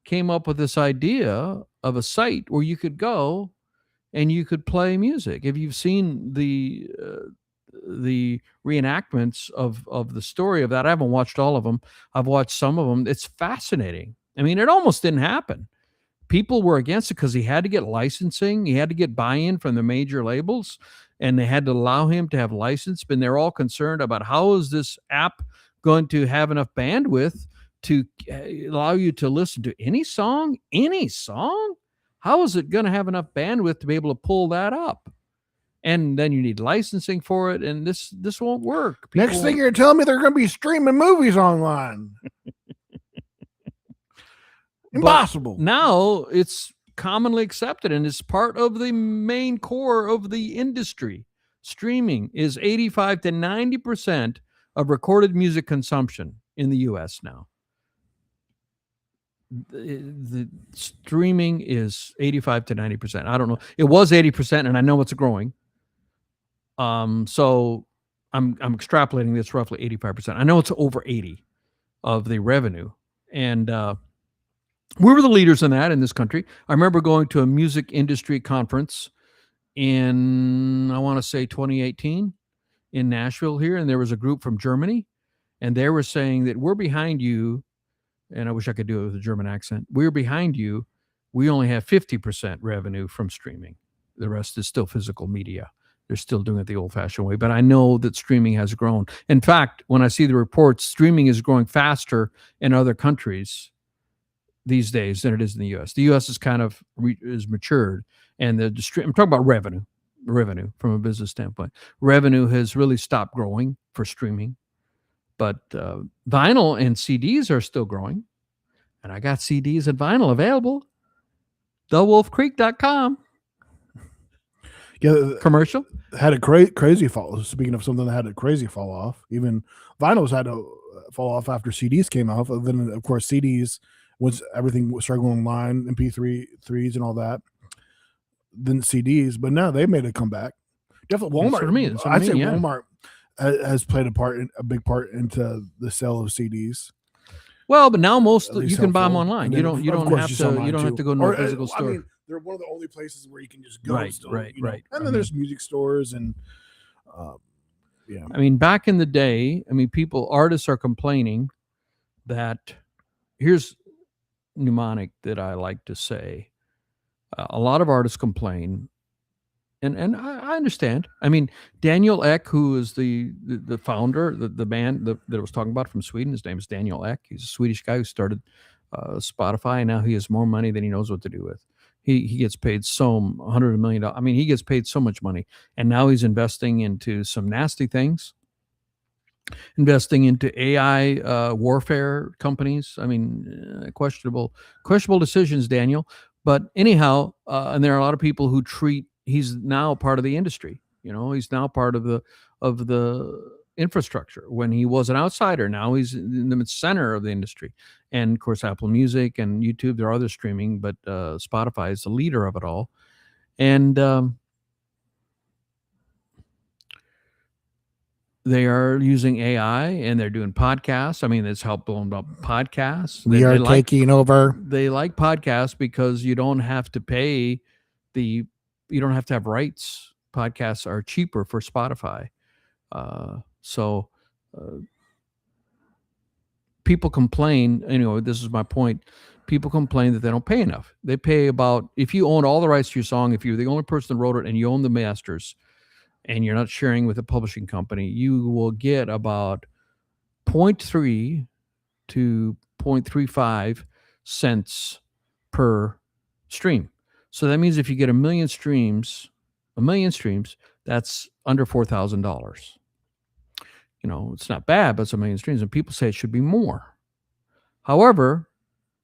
came up with this idea of a site where you could go and you could play music. If you've seen the reenactments of the story of that, I haven't watched all of them. I've watched some of them. It's fascinating. I mean, it almost didn't happen. People were against it because he had to get licensing. He had to get buy-in from the major labels, and they had to allow him to have license. But they're all concerned about how is this app going to have enough bandwidth to allow you to listen to any song? How is it going to have enough bandwidth to be able to pull that up? And then you need licensing for it, and this won't work. Next thing you're telling me they're going to be streaming movies online. Impossible. But now it's commonly accepted, and it's part of the main core of the industry. Streaming is 85 to 90% of recorded music consumption in the U.S. now. The streaming is 85 to 90%. I don't know. It was 80%, and I know it's growing. So I'm extrapolating this roughly 85%. I know it's over 80 of the revenue, and we were the leaders in that in this country. I remember going to a music industry conference in, I want to say 2018 in Nashville here, and there was a group from Germany, and they were saying that we're behind you. And I wish I could do it with a German accent. We're behind you. We only have 50% revenue from streaming. The rest is still physical media. They're still doing it the old-fashioned way. But I know that streaming has grown. In fact, when I see the reports, streaming is growing faster in other countries these days than it is in the U.S. The U.S. is kind of is matured. And I'm talking about revenue from a business standpoint. Revenue has really stopped growing for streaming. But vinyl and CDs are still growing. And I got CDs and vinyl available. TheWolfCreek.com. Yeah, commercial. Had a crazy fall. Speaking of something that had a crazy fall off, even vinyls had to fall off after CDs came off. And then, of course, CDs, once everything started going online, MP3s and all that, then CDs. But now they made a comeback. Definitely Walmart. I'd say Walmart has played a big part into the sale of CDs. Well, but now you can buy them online. You don't have to go to a physical store. I mean, they're one of the only places where you can just go. Right. And then there's music stores and yeah. I mean, back in the day, artists are complaining that here's mnemonic that I like to say. A lot of artists complain. And I understand. I mean, Daniel Ek, who is the founder, the man that I was talking about from Sweden, his name is Daniel Ek. He's a Swedish guy who started Spotify, and now he has more money than he knows what to do with. He gets paid $100 million. I mean, he gets paid so much money, and now he's investing into some nasty things, investing into AI warfare companies. I mean, questionable decisions, Daniel. But anyhow, and there are a lot of people who he's now part of the industry. He's now part of the infrastructure. When he was an outsider, now he's in the center of the industry. And of course, Apple Music and YouTube, there are other streaming, but Spotify is the leader of it all. And they are using AI, and they're doing podcasts. I mean, it's helped blow up podcasts. We are taking over. They like podcasts because you don't have to pay you don't have to have rights. Podcasts are cheaper for Spotify. So people complain, this is my point. People complain that they don't pay enough. They pay about, if you own all the rights to your song, if you're the only person that wrote it and you own the masters and you're not sharing with a publishing company, you will get about 0.3 to 0.35 cents per stream. So that means if you get 1 million streams, that's under $4,000. It's not bad, but it's 1 million streams, and people say it should be more. However,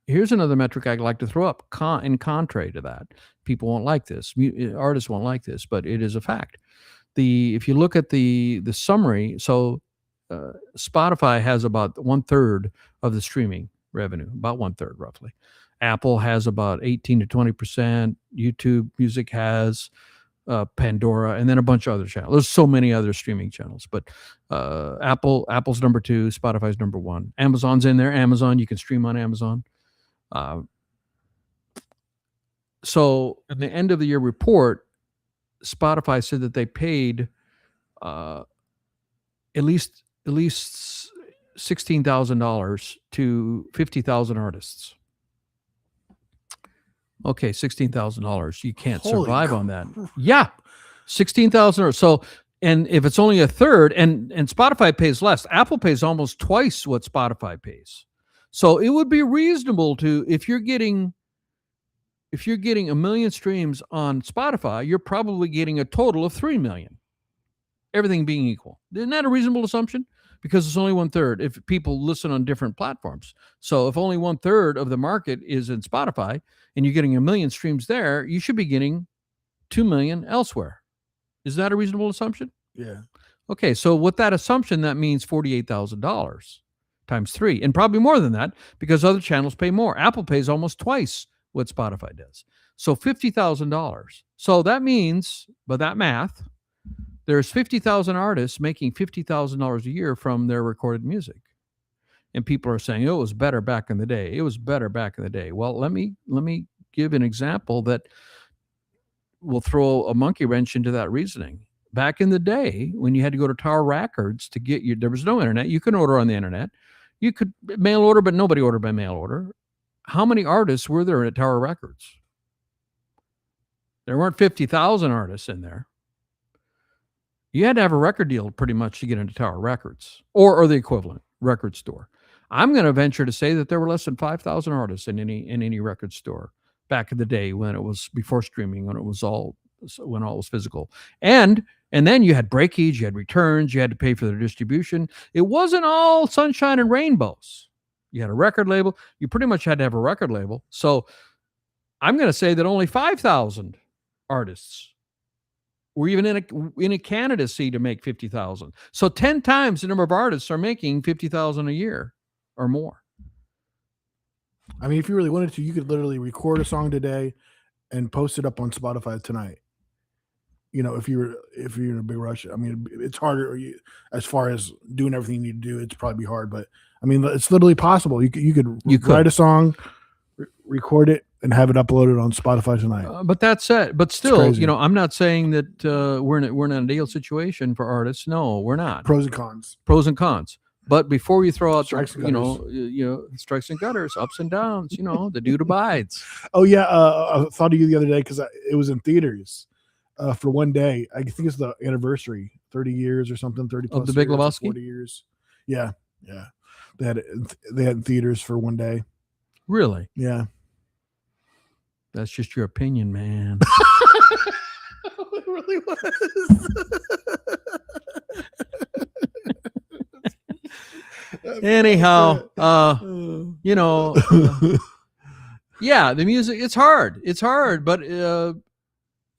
here's another metric I'd like to throw up. In contrary to that, people won't like this. Artists won't like this, but it is a fact. If you look at the summary, so Spotify has about 1/3 of the streaming revenue, about 1/3 roughly. Apple has about 18 to 20%. YouTube Music has Pandora, and then a bunch of other channels. There's so many other streaming channels, but Apple's number 2, Spotify's number 1. Amazon's in there. Amazon, you can stream on Amazon. So at the end of the year report, Spotify said that they paid at least $16,000 to 50,000 artists. Okay, $16,000. You can't survive on that. Yeah, 16,000. So, and if it's only a third, and Spotify pays less, Apple pays almost twice what Spotify pays. So it would be reasonable to, if you're getting 1 million streams on Spotify, you're probably getting a total of 3 million. Everything being equal. Isn't that a reasonable assumption? Because it's only 1/3 if people listen on different platforms. So if only 1/3 of the market is in Spotify and you're getting 1 million streams there, you should be getting 2 million elsewhere. Is that a reasonable assumption? Yeah. Okay, so with that assumption, that means $48,000 times 3, and probably more than that because other channels pay more. Apple pays almost twice what Spotify does. So $50,000. So that means, by that math, there's 50,000 artists making $50,000 a year from their recorded music. And people are saying, oh, it was better back in the day. It was better back in the day. Well, let me give an example that will throw a monkey wrench into that reasoning. Back in the day, when you had to go to Tower Records to get there was no internet. You could order on the internet. You could mail order, but nobody ordered by mail order. How many artists were there at Tower Records? There weren't 50,000 artists in there. You had to have a record deal pretty much to get into Tower Records or the equivalent record store. I'm going to venture to say that there were less than 5,000 artists in any record store back in the day when it was before streaming, when all was physical. And then you had breakage, you had returns, you had to pay for their distribution. It wasn't all sunshine and rainbows. You had a record label. You pretty much had to have a record label. So I'm going to say that only 5,000 artists were even in a candidacy to make 50,000. So 10 times the number of artists are making 50,000 a year or more. I mean, if you really wanted to, you could literally record a song today and post it up on Spotify tonight. You know, if you're in a big rush. I mean, it's harder as far as doing everything you need to do. It's probably hard, but I mean, it's literally possible. You could write a song, record it, and have it uploaded on Spotify tonight. But that's it. But still, you know, I'm not saying that we're in an ideal situation for artists. No, we're not. Pros and cons. But before you throw out, strikes and gutters, ups and downs, the dude abides. Oh yeah, I thought of you the other day because it was in theaters for one day. I think it's the anniversary, 30 years or something, 30 plus of the Big Lebowski. 40 years. Yeah. They had in theaters for one day. Really? Yeah. That's just your opinion, man. It really was. Anyhow, yeah, the music, it's hard, but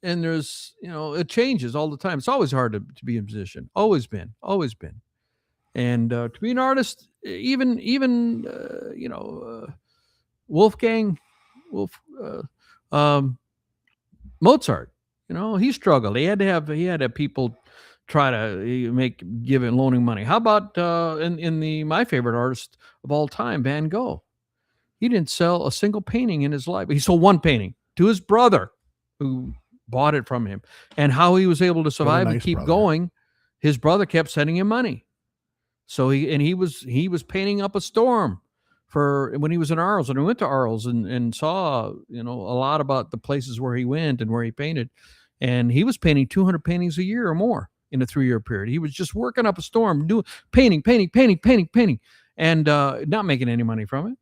and there's, it changes all the time. It's always hard to be a musician. Always been. And to be an artist, even Wolfgang, Mozart, he struggled. He had to have people try to give him loaning money. How about my favorite artist of all time, Van Gogh? He didn't sell a single painting in his life. He sold one painting to his brother, who bought it from him. And how he was able to survive and keep going, his brother kept sending him money. So he was painting up a storm for when he was in Arles, and we went to Arles and saw a lot about the places where he went and where he painted, and he was painting 200 paintings a year or more in a 3-year period. He was just working up a storm, doing painting, and not making any money from it.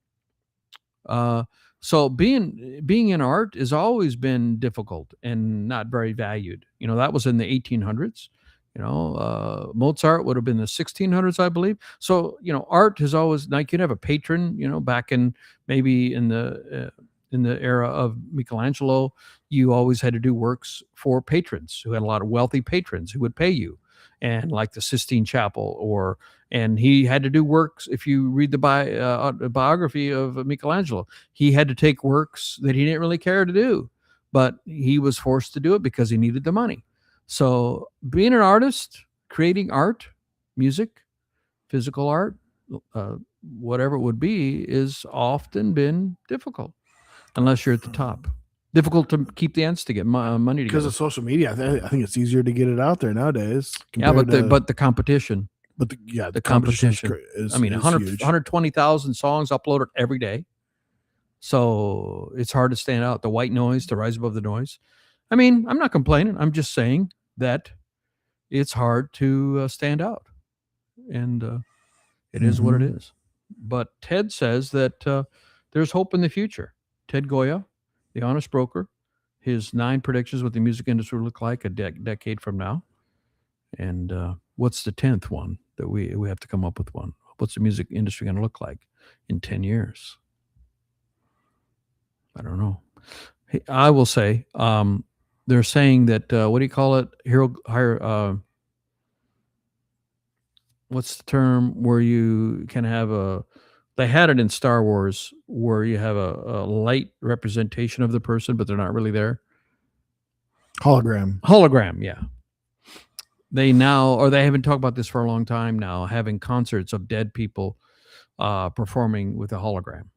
So being in art has always been difficult and not very valued. That was in the 1800s. Mozart would have been the 1600s, I believe. So art has always, like, you'd have a patron. Back in maybe in the era of Michelangelo, you always had to do works for patrons who had a lot of wealthy patrons who would pay you, and like the Sistine Chapel, and he had to do works. If you read the biography of Michelangelo, he had to take works that he didn't really care to do, but he was forced to do it because he needed the money. So being an artist, creating art, music, physical art, whatever it would be, is often been difficult unless you're at the top. Difficult to keep the ends to get money together. Because of social media, I think it's easier to get it out there nowadays. Yeah, but the competition. But the competition is, I mean, is 120,000 songs uploaded every day. So it's hard to stand out. The white noise to rise above the noise. I mean, I'm not complaining. I'm just saying that it's hard to stand out. And it is what it is. But Ted says that there's hope in the future. Ted Goya, the honest broker, his 9 predictions what the music industry will look like a decade from now. And what's the 10th one that we have to come up with one? What's the music industry going to look like in 10 years? I don't know. I will say, they're saying that, what do you call it? What's the term where you can have they had it in Star Wars where you have a light representation of the person, but they're not really there. Hologram, yeah. They haven't talked about this for a long time now, having concerts of dead people performing with a hologram.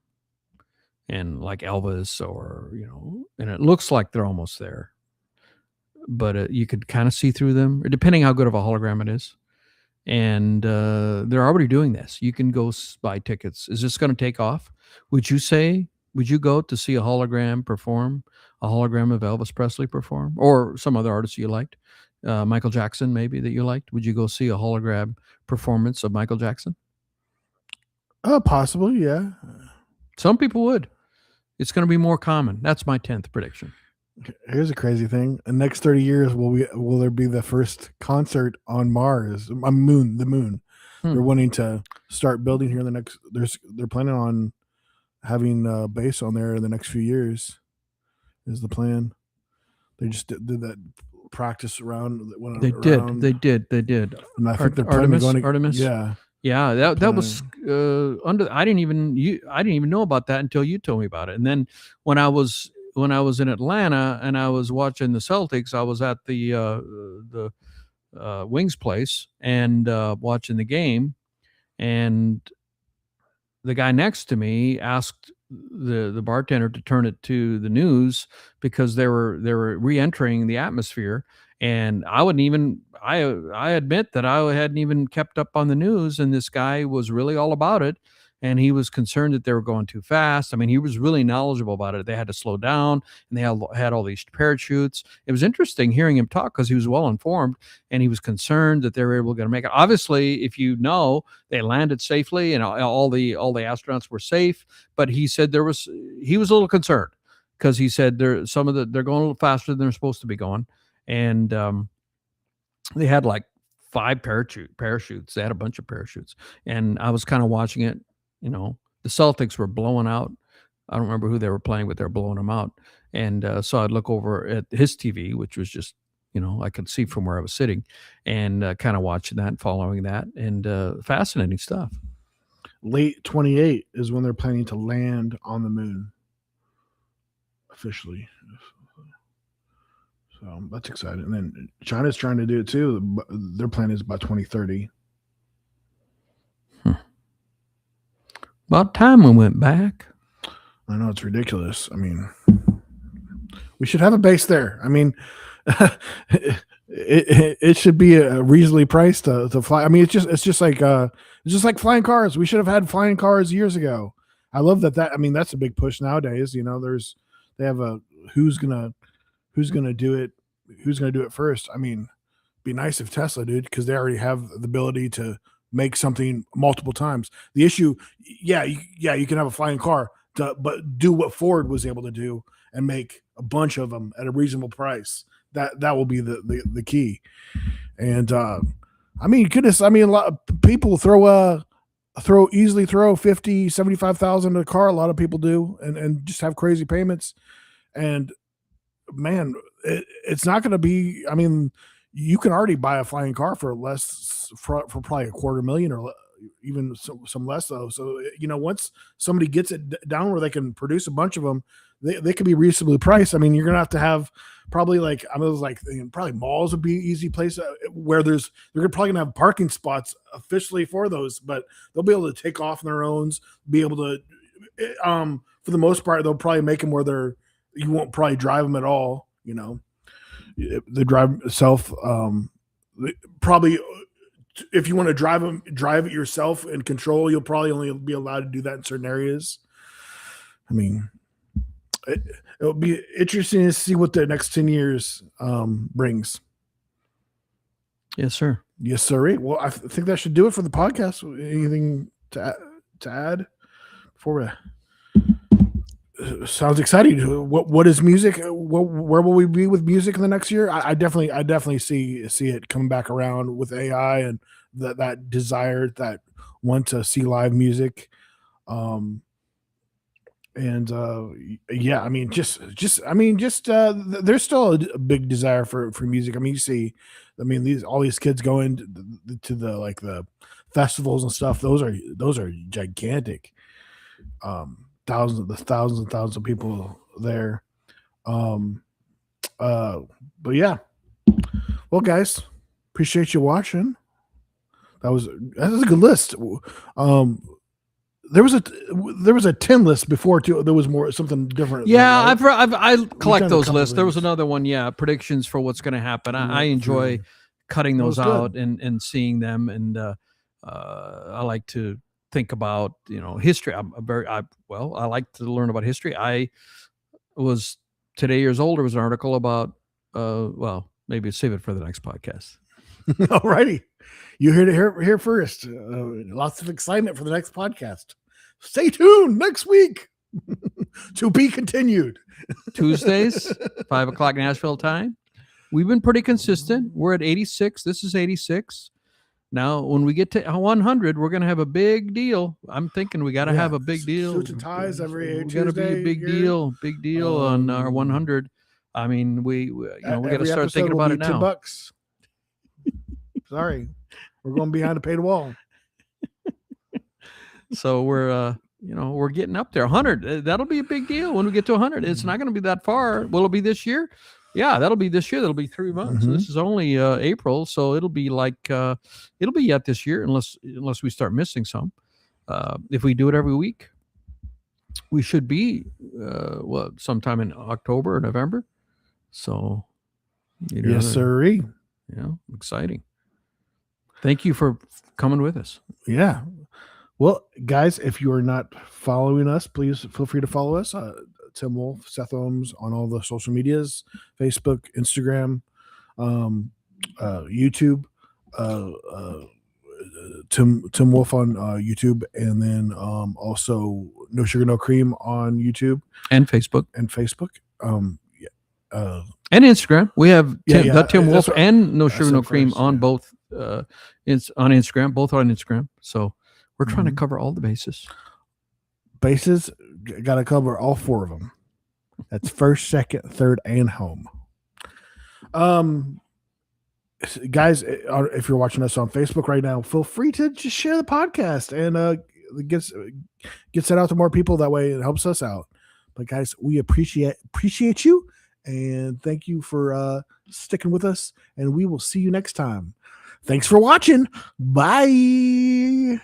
And like Elvis and it looks like they're almost there. But you could kind of see through them, depending how good of a hologram it is. And they're already doing this. You can go buy tickets. Is this going to take off? Would you go to see a hologram perform, a hologram of Elvis Presley perform, or some other artist you liked? Michael Jackson, maybe, that you liked? Would you go see a hologram performance of Michael Jackson? Possibly, yeah. Some people would. It's going to be more common. That's my 10th prediction. Here's a crazy thing. In the next 30 years, will there be the first concert on Mars, on the moon? They're wanting to start building here in the next. They're planning on having a base on there in the next few years. Is the plan? They just did that practice around. They did. And I think they're Artemis. Yeah, that was I didn't even know about that until you told me about it. And then when I was in Atlanta and I was watching the Celtics, I was at the Wings place and watching the game, and the guy next to me asked the bartender to turn it to the news because they were re-entering the atmosphere. And I admit that I hadn't even kept up on the news, and this guy was really all about it. And he was concerned that they were going too fast. I mean, he was really knowledgeable about it. They had to slow down, and they had all these parachutes. It was interesting hearing him talk because he was well informed, and he was concerned that they were able to make it. Obviously, if they landed safely, and all the astronauts were safe. But he said he was a little concerned because he said they're going a little faster than they're supposed to be going, and they had like 5 parachutes. They had a bunch of parachutes, and I was kind of watching it. The Celtics were blowing out. I don't remember who they were playing, but they're blowing them out. And so I'd look over at his TV, which was just, I could see from where I was sitting, and kind of watching that and following that, and fascinating stuff. Late 28 is when they're planning to land on the moon officially. So that's exciting. And then China's trying to do it too. Their plan is by 2030. About time we went back. I know, it's ridiculous. I mean, we should have a base there. I mean, it should be a reasonably priced to fly. I mean, it's just like flying cars. We should have had flying cars years ago. I love that. I mean, that's a big push nowadays. They have a who's gonna do it. Who's gonna do it first? I mean, be nice if Tesla did, because they already have the ability to make something multiple times. The issue, you can have a flying car, but do what Ford was able to do and make a bunch of them at a reasonable price. That will be the key. And I mean, goodness, I mean, a lot of people easily throw 50, 75,000 in a car. A lot of people do, and just have crazy payments. And man, it's not going to be. I mean, you can already buy a flying car for less, for probably $250,000 or even some less though. So once somebody gets it down where they can produce a bunch of them, they can be reasonably priced. I mean, you're gonna have to have probably probably malls would be an easy place where they're probably gonna have parking spots officially for those, but they'll be able to take off on their own, be able to for the most part they'll probably make them where you won't probably drive them at all. They drive itself. Probably if you want to drive it yourself and control, you'll probably only be allowed to do that in certain areas. I mean, it'll be interesting to see what the next 10 years brings. Yes, sir. Yes, sir. Well, I think that should do it for the podcast. Anything to add before we? Sounds exciting. What is music? Where will we be with music in the next year? I definitely see it coming back around with AI and that desire, that want to see live music. Yeah, I mean, there's still a big desire for music. I mean, you see, all these kids going to the festivals and stuff. Those are gigantic. Thousands and thousands of people there. But yeah. Well, guys, appreciate you watching. That was a good list. There was a 10 list before too. There was more something different. Yeah, I collect those lists. There was another one. Yeah, predictions for what's going to happen. I enjoy cutting those out and seeing them, and I like to think about history. I like to learn about history. I was today years old. There was an article about maybe save it for the next podcast. Alrighty, you heard it here first. Lots of excitement for the next podcast. Stay tuned next week. To be continued. Tuesdays, 5:00 Nashville time. We've been pretty consistent. We're at 86. This is 86. Now, when we get to 100, we're going to have a big deal. I'm thinking we got to have a big deal. Suits and ties every Tuesday. Got to be a big deal on our 100. I mean, we got to start thinking about it now. $10. Sorry, we're going behind a paid wall. So we're getting up there. 100. That'll be a big deal when we get to 100. It's not going to be that far. Will it be this year? Yeah, that'll be this year. That'll be 3 months. Mm-hmm. This is only April, so it'll be it'll be yet this year, unless we start missing some. If we do it every week, we should be sometime in October or November. So, yes, sirree. Exciting. Thank you for coming with us. Yeah. Well, guys, if you are not following us, please feel free to follow us. Tim Wolf, Seth Ohms on all the social medias, Facebook, Instagram, YouTube, Tim Wolf on YouTube, and then also No Sugar No Cream on YouTube and Facebook. And Instagram. We have Tim Wolf and No Sugar No Cream on both on Instagram, both on Instagram. So we're trying to cover all the bases. Got to cover all 4 of them. That's first, second, third, and home. Guys, if you're watching us on Facebook right now, feel free to just share the podcast and gets it out to more people. That way it helps us out. But guys, we appreciate you, and thank you for sticking with us, and we will see you next time. Thanks for watching. Bye.